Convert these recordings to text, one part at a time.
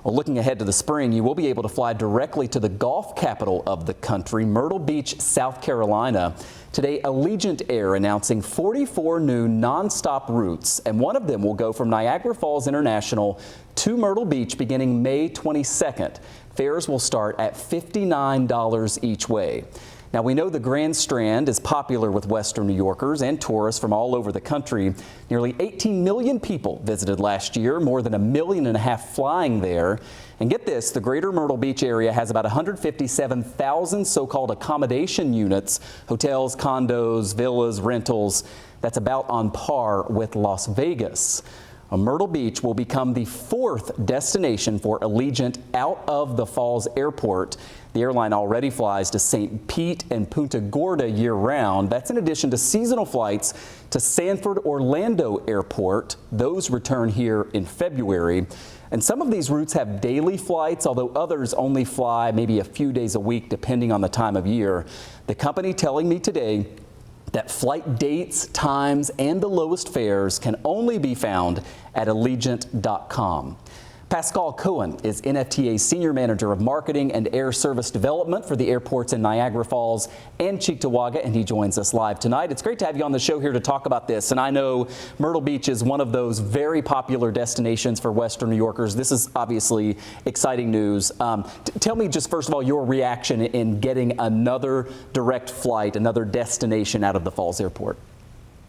Well, looking ahead to the spring, you will be able to fly directly to the golf capital of the country, Myrtle Beach, South Carolina. Today, Allegiant Air announcing 44 new nonstop routes, and one of them will go from Niagara Falls International to Myrtle Beach beginning May 22nd. Fares will start at $59 each way. Now, we know the Grand Strand is popular with Western New Yorkers and tourists from all over the country. Nearly 18 million people visited last year, more than 1.5 million flying there. And get this, the greater Myrtle Beach area has about 157,000 so-called accommodation units, hotels, condos, villas, rentals. That's about on par with Las Vegas. Myrtle Beach will become the 4th destination for Allegiant out of the Falls Airport. The airline already flies to St. Pete and Punta Gorda year-round. That's in addition to seasonal flights to Sanford Orlando Airport. Those return here in February. And some of these routes have daily flights, although others only fly maybe a few days a week, depending on the time of year. The company telling me today that flight dates, times, and the lowest fares can only be found at Allegiant.com. Pascal Cohen is NFTA's Senior Manager of Marketing and Air Service Development for the airports in Niagara Falls and Cheektowaga, and he joins us live tonight. It's great to have you on the show here to talk about this. And I know Myrtle Beach is one of those very popular destinations for Western New Yorkers. This is obviously exciting news. Tell me just first of all your reaction in getting another direct flight, another destination out of the Falls Airport.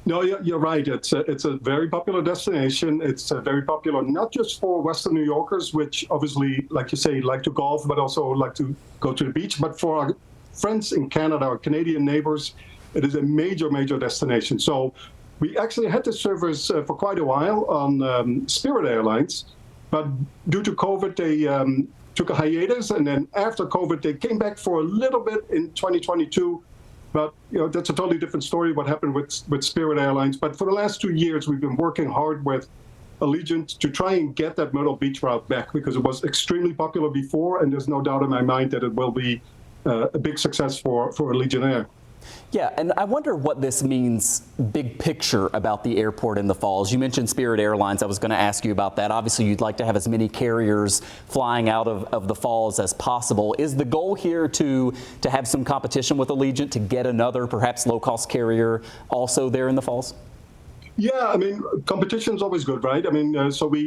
No, you're right. It's a very popular destination. It's very popular not just for Western New Yorkers, which obviously, like you say, like to golf, but also like to go to the beach. But for our friends in Canada, our Canadian neighbors, it is a major, major destination. So we actually had this service for quite a while on Spirit Airlines, but due to COVID, they took a hiatus, and then after COVID, they came back for a little bit in 2022. But that's a totally different story, what happened with Spirit Airlines. But for the last 2 years, we've been working hard with Allegiant to try and get that Myrtle Beach route back, because it was extremely popular before, and there's no doubt in my mind that it will be a big success for Allegiant Air. Yeah, and I wonder what this means big picture about the airport in the Falls. You mentioned Spirit Airlines. I was going to ask you about that. Obviously, you'd like to have as many carriers flying out of the Falls as possible. Is the goal here to have some competition with Allegiant to get another perhaps low-cost carrier also there in the Falls? Yeah, I mean, competition is always good, right? I mean,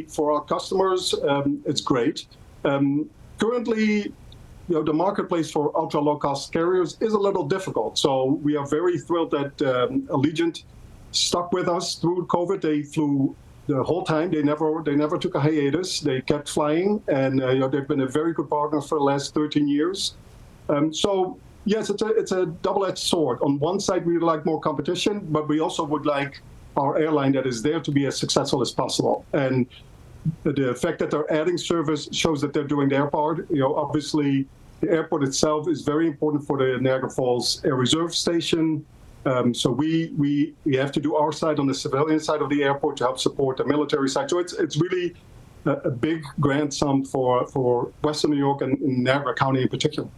for our customers, it's great. Currently, the marketplace for ultra low-cost carriers is a little difficult. So we are very thrilled that Allegiant stuck with us through COVID. They flew the whole time. They never took a hiatus. They kept flying, and they've been a very good partner for the last 13 years. So yes, it's a double-edged sword. On one side, we would like more competition, but we also would like our airline that is there to be as successful as possible. And the fact that they're adding service shows that they're doing their part. Obviously, the airport itself is very important for the Niagara Falls Air Reserve Station. So we have to do our side on the civilian side of the airport to help support the military side. So it's really a big grant sum for Western New York and Niagara County in particular.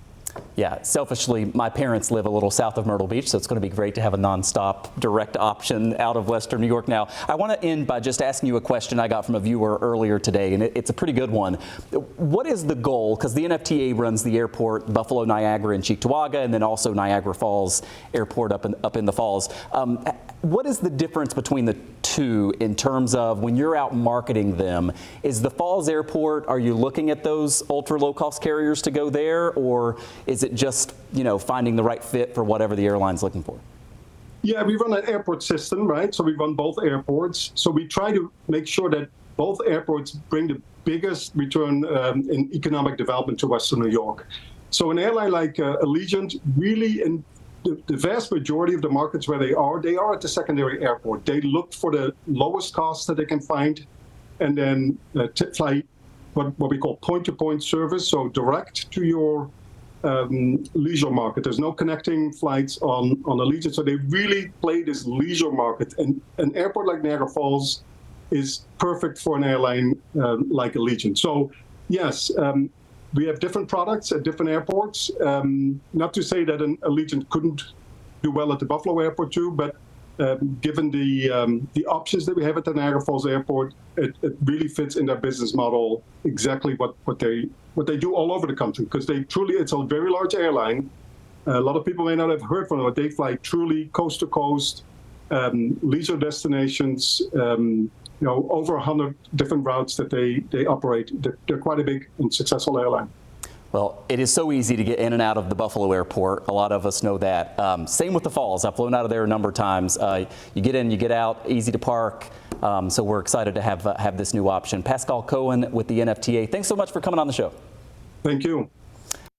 Yeah, selfishly, my parents live a little south of Myrtle Beach, so it's going to be great to have a nonstop direct option out of Western New York. Now, I want to end by just asking you a question I got from a viewer earlier today, and it's a pretty good one. What is the goal? Because the NFTA runs the airport, Buffalo, Niagara, and Cheektowaga, and then also Niagara Falls Airport up in the Falls. What is the difference between the two in terms of when you're out marketing them? Is the Falls Airport, are you looking at those ultra low-cost carriers to go there, or is it just, finding the right fit for whatever the airline's looking for? Yeah, we run an airport system, right? So we run both airports. So we try to make sure that both airports bring the biggest return in economic development to Western New York. So an airline like Allegiant, really in the vast majority of the markets where they are at the secondary airport. They look for the lowest cost that they can find, and then fly what we call point-to-point service, so direct to your leisure market. There's no connecting flights on Allegiant, so they really play this leisure market. And an airport like Niagara Falls is perfect for an airline like Allegiant. So yes, we have different products at different airports. Not to say that an Allegiant couldn't do well at the Buffalo airport too, but given the options that we have at the Niagara Falls Airport, it really fits in their business model exactly what they do all over the country, because it's a very large airline. A lot of people may not have heard from them, but they fly truly coast to coast, leisure destinations, over 100 different routes that they operate. They're quite a big and successful airline. Well, it is so easy to get in and out of the Buffalo airport. A lot of us know that. Same with the Falls. I've flown out of there a number of times. You get in, you get out, easy to park. So we're excited to have this new option. Pascal Cohen with the NFTA. Thanks so much for coming on the show. Thank you.